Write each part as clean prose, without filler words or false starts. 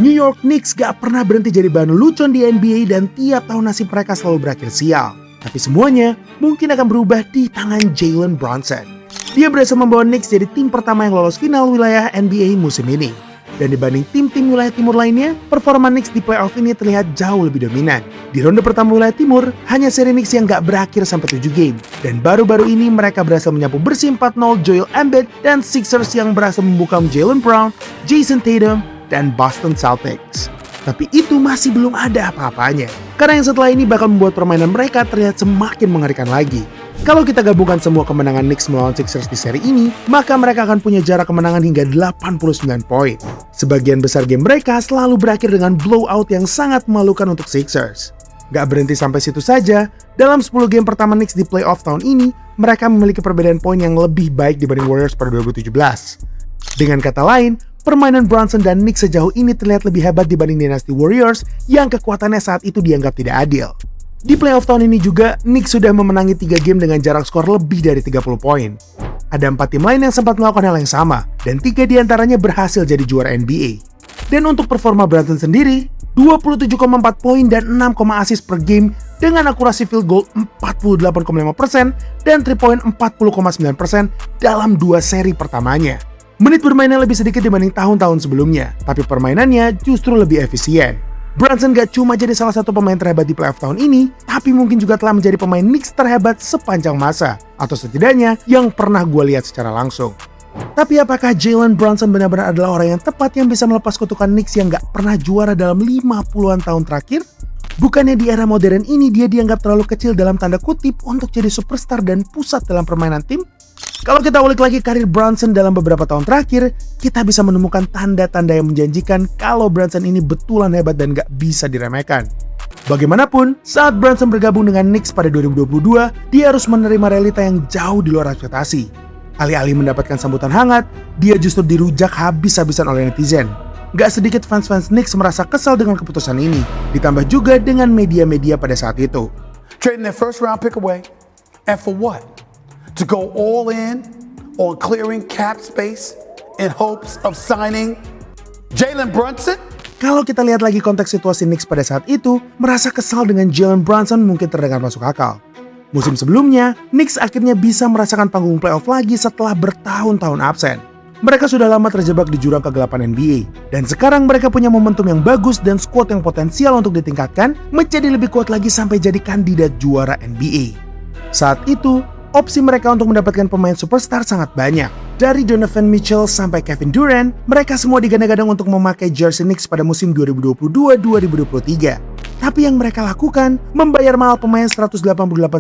New York Knicks gak pernah berhenti jadi bahan lucuan di NBA dan tiap tahun nasib mereka selalu berakhir sial. Tapi semuanya mungkin akan berubah di tangan Jalen Brunson. Dia berhasil membawa Knicks jadi tim pertama yang lolos final wilayah NBA musim ini. Dan dibanding tim-tim wilayah timur lainnya, performa Knicks di playoff ini terlihat jauh lebih dominan. Di ronde pertama wilayah timur, hanya seri Knicks yang gak berakhir sampai 7 game. Dan baru-baru ini mereka berhasil menyapu bersih 4-0 Joel Embiid dan Sixers yang berhasil membungkam Jaylen Brown, Jason Tatum, dan Boston Celtics. Tapi itu masih belum ada apa-apanya. Karena yang setelah ini bakal membuat permainan mereka terlihat semakin mengerikan lagi. Kalau kita gabungkan semua kemenangan Knicks melawan Sixers di seri ini, maka mereka akan punya jarak kemenangan hingga 89 poin. Sebagian besar game mereka selalu berakhir dengan blowout yang sangat memalukan untuk Sixers. Gak berhenti sampai situ saja, dalam 10 game pertama Knicks di playoff tahun ini, mereka memiliki perbedaan poin yang lebih baik dibanding Warriors pada 2017. Dengan kata lain, permainan Brunson dan Knicks sejauh ini terlihat lebih hebat dibanding dinasti Warriors yang kekuatannya saat itu dianggap tidak adil. Di playoff tahun ini juga, Knicks sudah memenangi 3 game dengan jarak skor lebih dari 30 poin. Ada 4 tim lain yang sempat melakukan hal yang sama, dan 3 diantaranya berhasil jadi juara NBA. Dan untuk performa Brunson sendiri, 27,4 poin dan 6, assist per game dengan akurasi field goal 48,5% dan 3 point 40,9% dalam 2 seri pertamanya. Menit bermainnya lebih sedikit dibanding tahun-tahun sebelumnya, tapi permainannya justru lebih efisien. Brunson gak cuma jadi salah satu pemain terhebat di playoff tahun ini, tapi mungkin juga telah menjadi pemain Knicks terhebat sepanjang masa, atau setidaknya yang pernah gue lihat secara langsung. Tapi apakah Jalen Brunson benar-benar adalah orang yang tepat yang bisa melepas kutukan Knicks yang gak pernah juara dalam 50-an tahun terakhir? Bukannya di era modern ini dia dianggap terlalu kecil dalam tanda kutip untuk jadi superstar dan pusat dalam permainan tim? Kalau kita ulik lagi karir Brunson dalam beberapa tahun terakhir, kita bisa menemukan tanda-tanda yang menjanjikan kalau Brunson ini betulan hebat dan gak bisa diremehkan. Bagaimanapun, saat Brunson bergabung dengan Knicks pada 2022, dia harus menerima realita yang jauh di luar ekspektasi. Alih-alih mendapatkan sambutan hangat, dia justru dirujak habis-habisan oleh netizen. Gak sedikit fans-fans Knicks merasa kesal dengan keputusan ini, ditambah juga dengan media-media pada saat itu. Trading their first round pick away, and for what? To go all in on clearing cap space in hopes of signing Jalen Brunson? Kalau kita lihat lagi konteks situasi Knicks pada saat itu, merasa kesal dengan Jalen Brunson mungkin terdengar masuk akal. Musim sebelumnya, Knicks akhirnya bisa merasakan panggung playoff lagi setelah bertahun-tahun absen. Mereka sudah lama terjebak di jurang kegelapan NBA, dan sekarang mereka punya momentum yang bagus dan skuad yang potensial untuk ditingkatkan menjadi lebih kuat lagi sampai jadi kandidat juara NBA. Saat itu, opsi mereka untuk mendapatkan pemain superstar sangat banyak. Dari Donovan Mitchell sampai Kevin Durant, mereka semua digadang-gadang untuk memakai jersey Knicks pada musim 2022-2023. Tapi yang mereka lakukan, membayar mahal pemain 188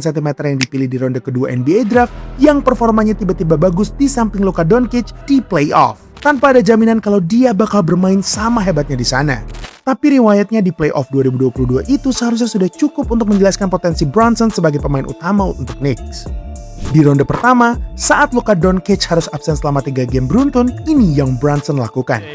cm yang dipilih di ronde kedua NBA Draft yang performanya tiba-tiba bagus di samping Luka Doncic di playoff, tanpa ada jaminan kalau dia bakal bermain sama hebatnya di sana. Tapi riwayatnya di playoff 2022 itu seharusnya sudah cukup untuk menjelaskan potensi Brunson sebagai pemain utama untuk Knicks. Di ronde pertama, saat Luka Doncic harus absen selama 3 game beruntun, ini yang Brunson lakukan.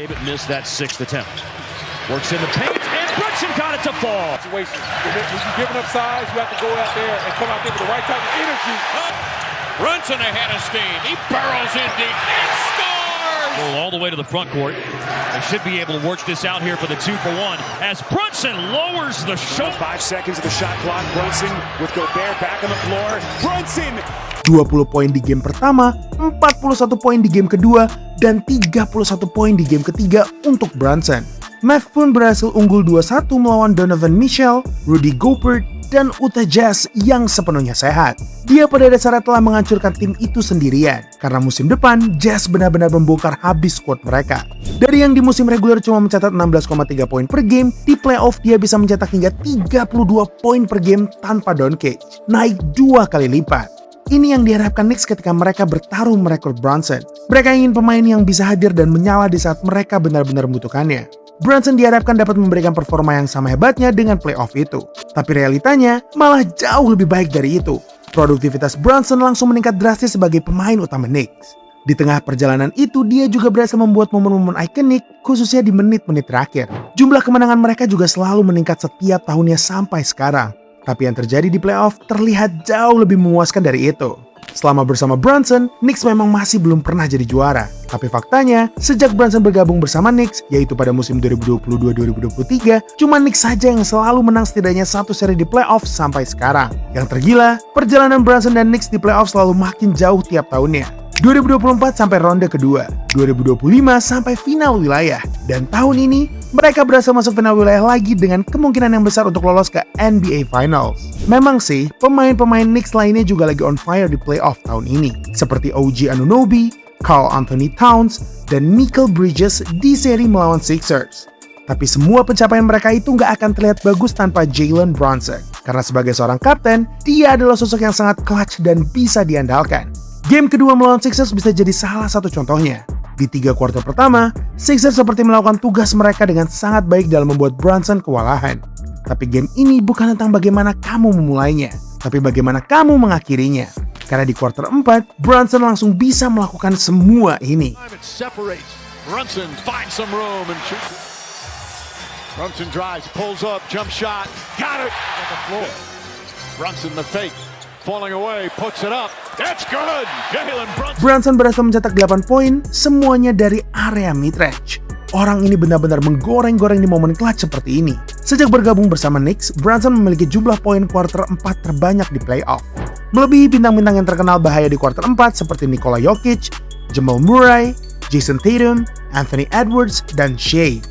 Brunson ahead of steam. He burrows in deep and scores! All the way to the front court. They should be able to work this out here for the 2-for-1 as Brunson lowers the shot. 5 seconds of the shot clock. Brunson with Gobert back on the floor. Brunson! 20 poin di game pertama, 41 poin di game kedua, dan 31 poin di game ketiga untuk Brunson. Mavs pun berhasil unggul 2-1 melawan Donovan Mitchell, Rudy Gobert, dan Utah Jazz yang sepenuhnya sehat. Dia pada dasarnya telah menghancurkan tim itu sendirian, karena musim depan Jazz benar-benar membongkar habis skuad mereka. Dari yang di musim reguler cuma mencatat 16,3 poin per game, di playoff dia bisa mencetak hingga 32 poin per game tanpa Doncic, naik 2 kali lipat. Ini yang diharapkan Knicks ketika mereka bertarung merekrut Brunson. Mereka ingin pemain yang bisa hadir dan menyala di saat mereka benar-benar membutuhkannya. Brunson diharapkan dapat memberikan performa yang sama hebatnya dengan playoff itu. Tapi realitanya malah jauh lebih baik dari itu. Produktivitas Brunson langsung meningkat drastis sebagai pemain utama Knicks. Di tengah perjalanan itu, dia juga berhasil membuat momen-momen ikonik, khususnya di menit-menit terakhir. Jumlah kemenangan mereka juga selalu meningkat setiap tahunnya sampai sekarang. Tapi yang terjadi di playoff terlihat jauh lebih memuaskan dari itu. Selama bersama Brunson, Knicks memang masih belum pernah jadi juara. Tapi faktanya, sejak Brunson bergabung bersama Knicks, yaitu pada musim 2022-2023, cuma Knicks saja yang selalu menang setidaknya satu seri di playoff sampai sekarang. Yang tergila, perjalanan Brunson dan Knicks di playoff selalu makin jauh tiap tahunnya. 2024 sampai ronde kedua, 2025 sampai final wilayah, dan tahun ini mereka berhasil masuk final wilayah lagi dengan kemungkinan yang besar untuk lolos ke NBA Finals. Memang sih, pemain-pemain Knicks lainnya juga lagi on fire di playoff tahun ini, seperti OG Anunoby, Karl Anthony Towns, dan Mikal Bridges di seri melawan Sixers. Tapi semua pencapaian mereka itu nggak akan terlihat bagus tanpa Jalen Brunson, karena sebagai seorang kapten, dia adalah sosok yang sangat clutch dan bisa diandalkan. Game kedua melawan Sixers bisa jadi salah satu contohnya. Di 3 kuarter pertama, Sixers seperti melakukan tugas mereka dengan sangat baik dalam membuat Brunson kewalahan. Tapi game ini bukan tentang bagaimana kamu memulainya, tapi bagaimana kamu mengakhirinya. Karena di kuarter 4, Brunson langsung bisa melakukan semua ini. Brunson finds some room and shoots. Brunson drives, pulls up, jump shot, got it on the floor. Brunson the fake. Falling away, puts it up. That's good. Jalen Brunson. Brunson berhasil mencetak 8 poin, semuanya dari area mid-range. Orang ini benar-benar menggoreng-goreng di momen clutch seperti ini. Sejak bergabung bersama Knicks, Brunson memiliki jumlah poin kuarter 4 terbanyak di playoff. Melebihi bintang-bintang yang terkenal bahaya di kuarter 4 seperti Nikola Jokic, Jamal Murray, Jason Tatum, Anthony Edwards, dan Shea.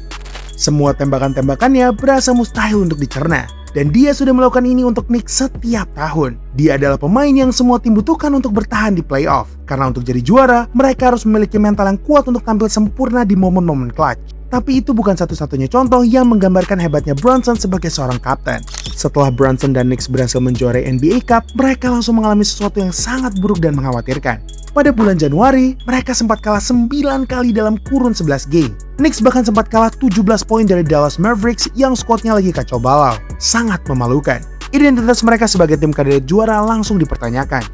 Semua tembakan-tembakannya berasa mustahil untuk dicerna. Dan dia sudah melakukan ini untuk Knicks setiap tahun. Dia adalah pemain yang semua tim butuhkan untuk bertahan di playoff. Karena untuk jadi juara, mereka harus memiliki mental yang kuat untuk tampil sempurna di momen-momen clutch. Tapi itu bukan satu-satunya contoh yang menggambarkan hebatnya Brunson sebagai seorang kapten. Setelah Brunson dan Knicks berhasil menjuarai NBA Cup, mereka langsung mengalami sesuatu yang sangat buruk dan mengkhawatirkan. Pada bulan Januari, mereka sempat kalah 9 kali dalam kurun 11 game. Knicks bahkan sempat kalah 17 poin dari Dallas Mavericks yang skuadnya lagi kacau balau. Sangat memalukan. Identitas mereka sebagai tim kandidat juara langsung dipertanyakan.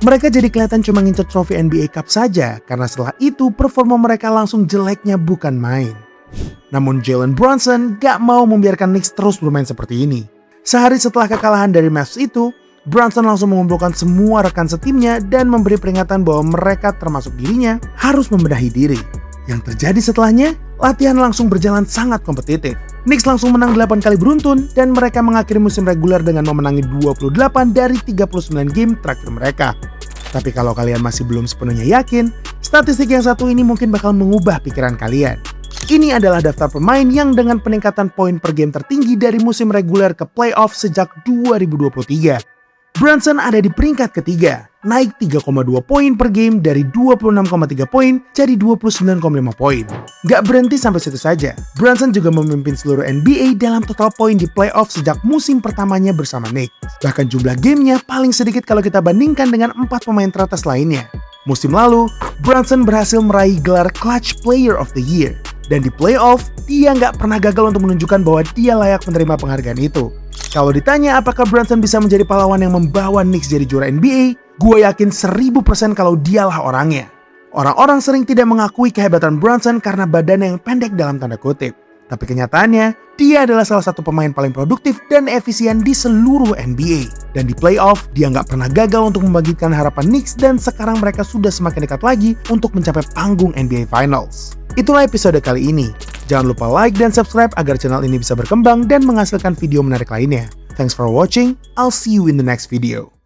Mereka jadi kelihatan cuma ngincer trofi NBA Cup saja, karena setelah itu performa mereka langsung jeleknya bukan main. Namun Jalen Brunson gak mau membiarkan Knicks terus bermain seperti ini. Sehari setelah kekalahan dari Mavs itu, Brunson langsung mengumpulkan semua rekan setimnya dan memberi peringatan bahwa mereka termasuk dirinya harus membenahi diri. Yang terjadi setelahnya, latihan langsung berjalan sangat kompetitif. Knicks langsung menang 8 kali beruntun dan mereka mengakhiri musim reguler dengan memenangi 28 dari 39 game terakhir mereka. Tapi kalau kalian masih belum sepenuhnya yakin, statistik yang satu ini mungkin bakal mengubah pikiran kalian. Ini adalah daftar pemain yang dengan peningkatan poin per game tertinggi dari musim reguler ke playoff sejak 2023. Brunson ada di peringkat ketiga, naik 3,2 poin per game dari 26,3 poin jadi 29,5 poin. Gak berhenti sampai situ saja, Brunson juga memimpin seluruh NBA dalam total poin di playoff sejak musim pertamanya bersama Knicks. Bahkan jumlah gamenya paling sedikit kalau kita bandingkan dengan 4 pemain teratas lainnya. Musim lalu, Brunson berhasil meraih gelar Clutch Player of the Year. Dan di playoff, dia nggak pernah gagal untuk menunjukkan bahwa dia layak menerima penghargaan itu. Kalau ditanya apakah Brunson bisa menjadi pahlawan yang membawa Knicks jadi juara NBA, gue yakin 1000% kalau dialah orangnya. Orang-orang sering tidak mengakui kehebatan Brunson karena badannya yang pendek dalam tanda kutip. Tapi kenyataannya, dia adalah salah satu pemain paling produktif dan efisien di seluruh NBA. Dan di playoff, dia nggak pernah gagal untuk membangkitkan harapan Knicks dan sekarang mereka sudah semakin dekat lagi untuk mencapai panggung NBA Finals. Itulah episode kali ini. Jangan lupa like dan subscribe agar channel ini bisa berkembang dan menghasilkan video menarik lainnya. Thanks for watching, I'll see you in the next video.